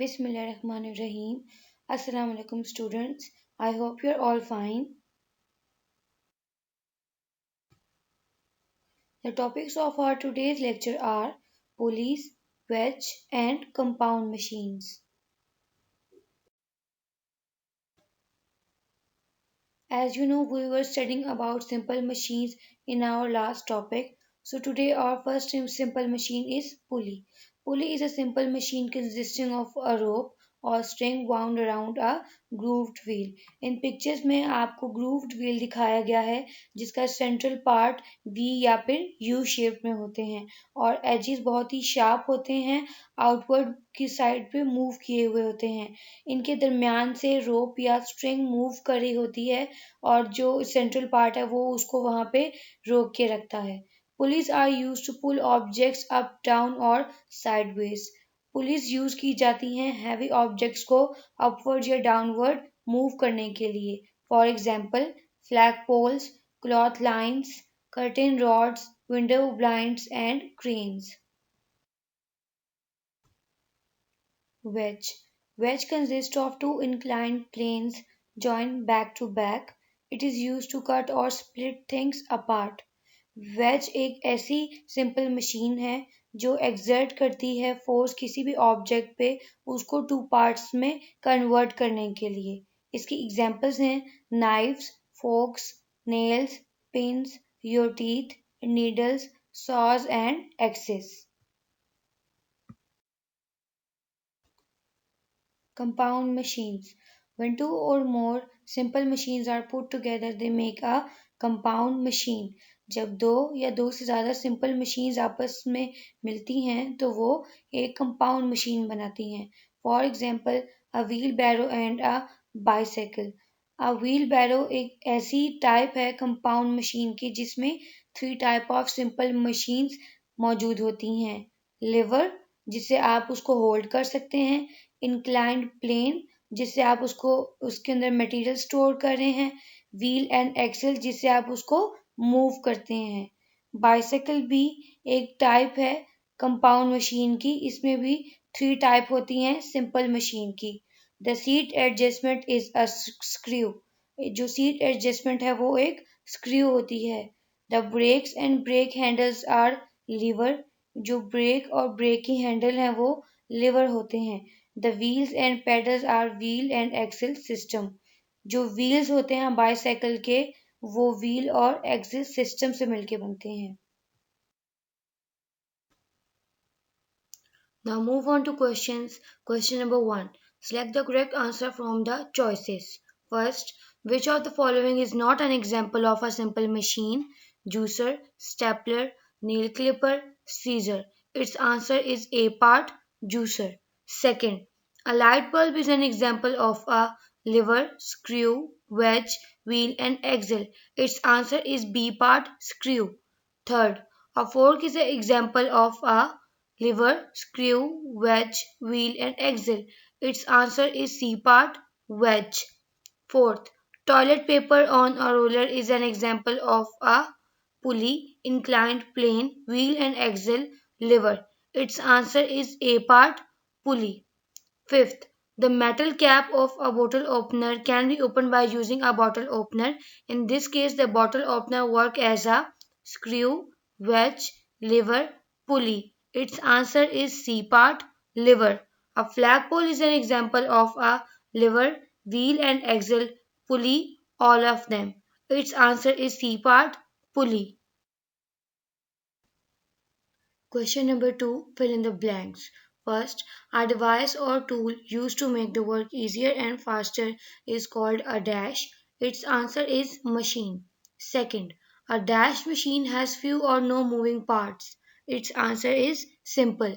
Bismillahirrahmanirrahim. Assalamu alaikum students. I hope you're all fine. The topics of our today's lecture are pulleys, wedge and compound machines. As you know, we were studying about simple machines in our last topic. So today our first simple machine is pulley. Pulley is a simple machine consisting of a rope और string wound around a grooved wheel. In pictures में आपको grooved wheel दिखाया गया है जिसका central part V या फिर U shape में होते हैं और एजेस बहुत ही शार्प होते हैं, आउटवर्ड की साइड पे मूव किए हुए होते हैं. इनके दरमियान से रोप या स्ट्रिंग मूव कर रही होती है और जो सेंट्रल पार्ट है वो उसको वहां पे रोक के रखता है. Pulleys are used to pull objects up down और साइडवेज. पुलिस यूज की जाती हैं हैवी ऑब्जेक्ट्स को अपवर्ड या डाउनवर्ड मूव करने के लिए. For example flag poles, cloth lines, curtain rods, window blinds and cranes. Wedge. Wedge consists of two inclined planes joined back to back. It is used to cut or split things apart. Wedge एक ऐसी simple machine है जो exert करती है force किसी भी object पे उसको टू पार्ट्स में कन्वर्ट करने के लिए. इसकी एग्जांपल्स हैं knives, forks, nails, pins, your teeth, needles, saws and axes. Compound machines. When two or more simple machines are put together, they make a compound machine. जब दो या दो से ज़्यादा सिंपल मशीन्स आपस में मिलती हैं तो वो एक कंपाउंड मशीन बनाती हैं. For example a wheelbarrow and a bicycle. A wheelbarrow एक ऐसी टाइप है कंपाउंड मशीन की जिसमें three type of simple machines मौजूद होती हैं. लिवर जिससे आप उसको होल्ड कर सकते हैं, इंक्लाइंड प्लेन जिससे आप उसको उसके अंदर मटेरियल स्टोर कर रहे हैं, व्हील एंड एक्सल जिससे आप उसको मूव करते हैं. बाइसाइकिल भी एक टाइप है कंपाउंड मशीन की. इसमें भी थ्री टाइप होती हैं सिंपल मशीन की. The seat adjustment is a screw. जो सीट एडजस्टमेंट है वो एक स्क्रू होती है. The brakes and brake handles are lever. जो ब्रेक और ब्रेक की हैंडल हैं वो लीवर होते हैं. The wheels and pedals are wheel and axle system. जो व्हील्स होते हैं बाईसाइकिल के वो व्हील और एक्सल सिस्टम से मिलके बनते हैं. Now move on to questions. Question number 1. Select the correct answer from the choices. First, which of the following is not an example of a simple machine? Juicer, stapler, nail clipper, scissor. Its answer is A part, juicer. Second, a light bulb is an example of a lever, screw, wedge, wheel and axle. Its answer is B part, screw. Third, a fork is an example of a lever, screw, wedge, wheel and axle. Its answer is C part, wedge. Fourth, toilet paper on a roller is an example of a pulley, inclined plane, wheel and axle, lever. Its answer is A part, pulley. Fifth, the metal cap of a bottle opener can be opened by using a bottle opener. In this case, the bottle opener works as a screw, wedge, lever, pulley. Its answer is C part, lever. A flagpole is an example of a lever, wheel and axle, pulley, all of them. Its answer is C part, pulley. Question number 2. Fill in the blanks. First, a device or tool used to make the work easier and faster is called a dash. Its answer is machine. Second, a dash machine has few or no moving parts. Its answer is simple.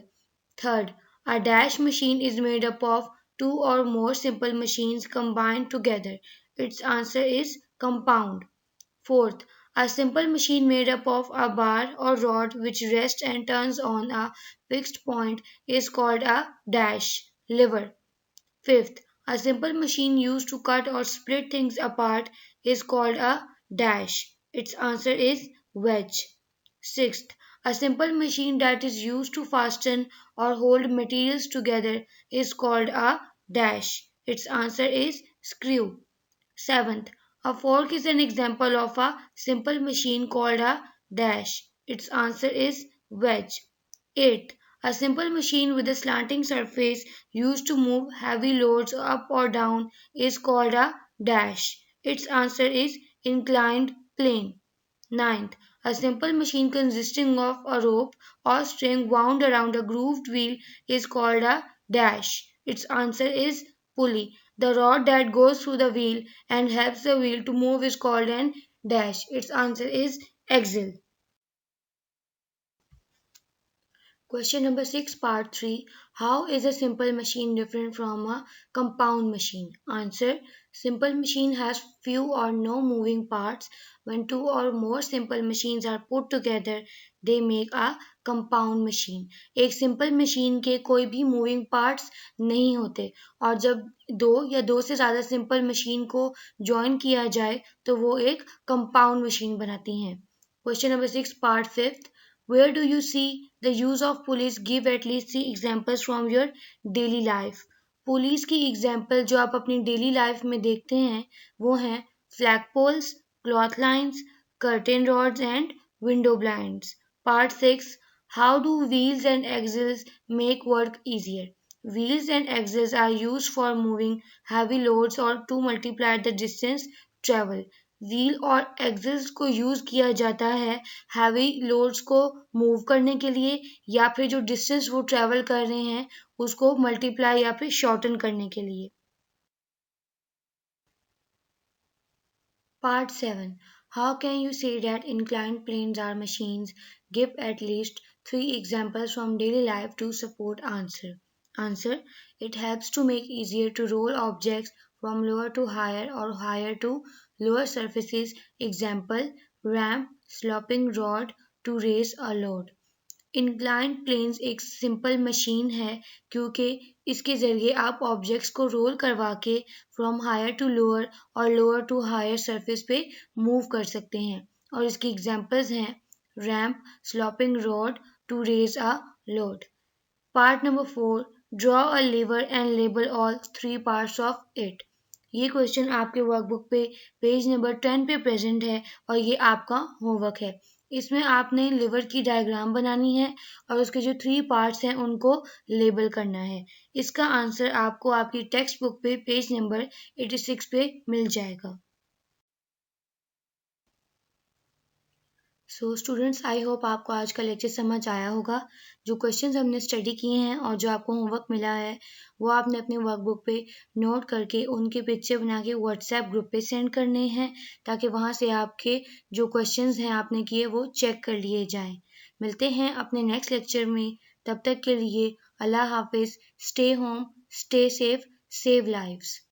Third, a dash machine is made up of two or more simple machines combined together. Its answer is compound. Fourth, a simple machine made up of a bar or rod which rests and turns on a fixed point is called a dash lever. Fifth, a simple machine used to cut or split things apart is called a dash. Its answer is wedge. Sixth, A simple machine that is used to fasten or hold materials together is called a dash. Its answer is screw. Seventh, a fork is an example of a simple machine called a dash. Its answer is wedge. Eighth, a simple machine with a slanting surface used to move heavy loads up or down is called a dash. Its answer is inclined plane. Ninth, a simple machine consisting of a rope or string wound around a grooved wheel is called a dash. Its answer is pulley. The rod that goes through the wheel and helps the wheel to move is called an dash. Its answer is axle. Question number 6, part 3. How is a simple machine different from a compound machine? Answer. Simple machine has few or no moving parts. When two or more simple machines are put together, they make a compound machine. एक simple machine के कोई भी moving parts नहीं होते और जब दो या दो से ज़्यादा simple machine को join किया जाए तो वो एक compound machine बनाती हैं. Question number 6, part 5. Where do you see the use of pulleys? Give at least 3 examples from your daily life. Police की एग्जाम्पल जो आप अपनी डेली लाइफ में देखते हैं वो हैं flag poles, cloth lines, curtain rods and window blinds. Part 6. How do wheels and axles make work easier? Wheels and axles are used for moving heavy loads or to multiply the distance travel. Wheel और एक्सेल्स को use किया जाता है heavy loads को move करने के लिए या फिर जो डिस्टेंस वो ट्रेवल कर रहे हैं उसको मल्टीप्लाई या फिर शॉर्टन करने के लिए. Part 7. How can you say that inclined planes are machines? Give at least 3 examples from daily life to support answer. Answer. It helps to make easier to roll objects from lower to higher or higher to lower surfaces. Example, ramp, sloping rod to raise a load. Inclined planes एक simple machine है क्योंकि इसके ज़रिए आप objects को roll करवा के from higher to lower और लोअर टू हायर सरफेस पे मूव कर सकते हैं और इसकी एग्जांपल्स हैं ramp, sloping road to raise a load. Part number 4. Draw a lever and label all 3 parts of it. ये क्वेश्चन आपके वर्कबुक पे पेज नंबर 10 पे प्रेजेंट है और ये आपका होमवर्क है. इसमें आपने लिवर की डायग्राम बनानी है और उसके जो 3 पार्ट्स हैं उनको लेबल करना है. इसका आंसर आपको आपकी टेक्स्ट बुक पे पेज नंबर 86 पे मिल जाएगा. सो स्टूडेंट्स, आई होप आपको आज का लेक्चर समझ आया होगा. जो क्वेश्चंस हमने स्टडी किए हैं और जो आपको होमवर्क मिला है वो आपने अपने वर्कबुक पे नोट करके उनके पिक्चर बना के व्हाट्सएप ग्रुप पे सेंड करने हैं ताकि वहाँ से आपके जो क्वेश्चंस हैं आपने किए वो चेक कर लिए जाएं. मिलते हैं अपने नेक्स्ट लेक्चर में. तब तक के लिए अल्लाह हाफिज़. Stay home, stay safe, save lives.